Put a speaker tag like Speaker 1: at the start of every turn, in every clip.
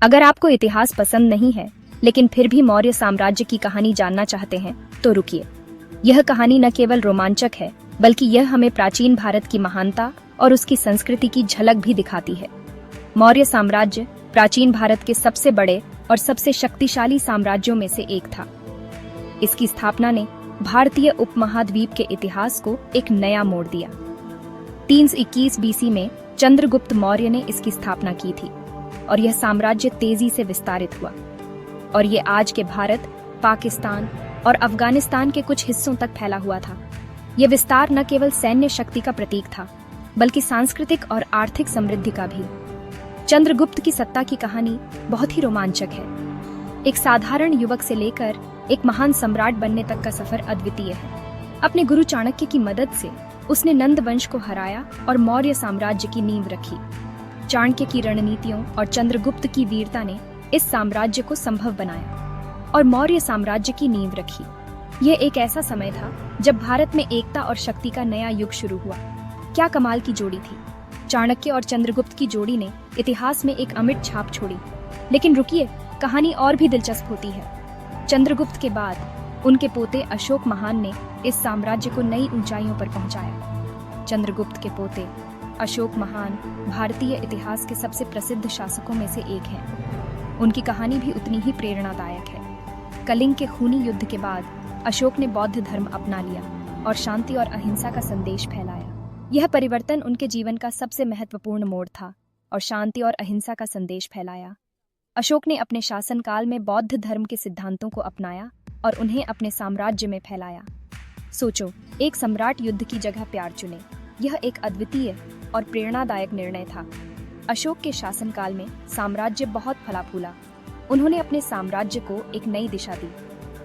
Speaker 1: अगर आपको इतिहास पसंद नहीं है लेकिन फिर भी मौर्य साम्राज्य की कहानी जानना चाहते हैं तो रुकिए। यह कहानी न केवल रोमांचक है बल्कि यह हमें प्राचीन भारत की महानता और उसकी संस्कृति की झलक भी दिखाती है। मौर्य साम्राज्य प्राचीन भारत के सबसे बड़े और सबसे शक्तिशाली साम्राज्यों में से एक था। इसकी स्थापना ने भारतीय उपमहाद्वीप के इतिहास को एक नया मोड़ दिया। 321 बीसी में चंद्रगुप्त मौर्य ने इसकी स्थापना की थी और यह साम्राज्य तेजी से विस्तारित हुआ और ये आज के भारत, पाकिस्तान और अफगानिस्तान के कुछ हिस्सों तक फैला हुआ था। यह विस्तार न केवल सैन्य शक्ति का प्रतीक था बल्कि सांस्कृतिक और आर्थिक समृद्धि का भी। चंद्रगुप्त की सत्ता की कहानी बहुत ही रोमांचक है। एक साधारण युवक से लेकर एक महान सम्राट बनने तक का सफर अद्वितीय है। अपने गुरु चाणक्य की मदद से उसने नंद वंश को हराया और मौर्य साम्राज्य की नींव रखी। चाणक्य की रणनीतियों और चंद्रगुप्त की वीरता ने इस साम्राज्य को संभव बनाया और मौर्य साम्राज्य की नींव रखी। यह एक ऐसा समय था जब भारत में एकता और शक्ति का नया युग शुरू हुआ। क्या कमाल की जोड़ी थी! चाणक्य और चंद्रगुप्त की जोड़ी ने इतिहास में एक अमिट छाप छोड़ी। लेकिन रुकिए, कहानी और भी दिलचस्प होती है। चंद्रगुप्त के बाद उनके पोते अशोक महान ने इस साम्राज्य को नई ऊंचाइयों पर पहुंचाया। चंद्रगुप्त के पोते अशोक महान भारतीय इतिहास के सबसे प्रसिद्ध शासकों में से एक हैं। उनकी कहानी भी उतनी ही प्रेरणादायक है। कलिंग के खूनी युद्ध के बाद अशोक ने बौद्ध धर्म अपना लिया और शांति और अहिंसा का संदेश फैलाया। यह परिवर्तन उनके जीवन का सबसे महत्वपूर्ण मोड़ था और शांति और अहिंसा का संदेश फैलाया। अशोक ने अपने शासनकाल में बौद्ध धर्म के सिद्धांतों को अपनाया और उन्हें अपने साम्राज्य में फैलाया। सोचो, एक सम्राट युद्ध की जगह प्यार चुने। यह एक अद्वितीय और प्रेरणादायक निर्णय था। अशोक के शासनकाल में साम्राज्य बहुत फला फूला। उन्होंने अपने साम्राज्य को एक नई दिशा दी।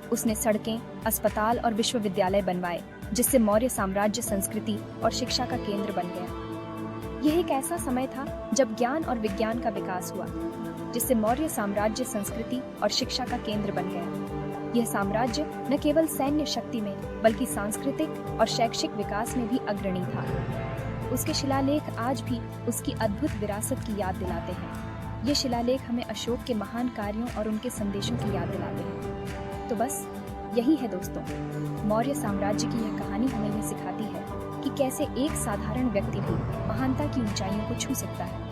Speaker 1: उसने सड़कें, अस्पताल और विश्वविद्यालय बनवाए, जिससे मौर्य साम्राज्य संस्कृति और शिक्षा का केंद्र बन गया। यह एक ऐसा समय था जब ज्ञान और विज्ञान का विकास हुआ, जिससे मौर्य साम्राज्य संस्कृति और शिक्षा का केंद्र बन गया। यह साम्राज्य न केवल सैन्य शक्ति में बल्कि सांस्कृतिक और शैक्षिक विकास में भी अग्रणी था। उसके शिलालेख आज भी उसकी अद्भुत विरासत की याद दिलाते हैं। ये शिलालेख हमें अशोक के महान कार्यों और उनके संदेशों की याद दिलाते हैं। तो बस यही है दोस्तों, मौर्य साम्राज्य की यह कहानी हमें यह सिखाती है कि कैसे एक साधारण व्यक्ति भी महानता की ऊंचाइयों को छू सकता है।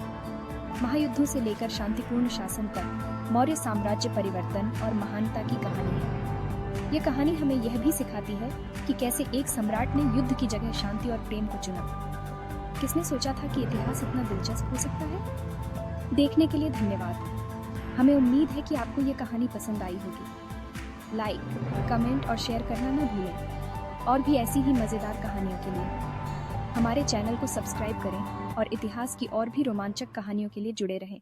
Speaker 1: महायुद्धों से लेकर शांतिपूर्ण शासन तक मौर्य साम्राज्य परिवर्तन और महानता की कहानी है। यह कहानी हमें यह भी सिखाती है कि कैसे एक सम्राट ने युद्ध की जगह शांति और प्रेम को चुना। किसने सोचा था कि इतिहास इतना दिलचस्प हो सकता है? देखने के लिए धन्यवाद। हमें उम्मीद है कि आपको ये कहानी पसंद आई होगी। लाइक, कमेंट और शेयर करना न भूलें। और भी ऐसी ही मज़ेदार कहानियों के लिए हमारे चैनल को सब्सक्राइब करें और इतिहास की और भी रोमांचक कहानियों के लिए जुड़े रहें।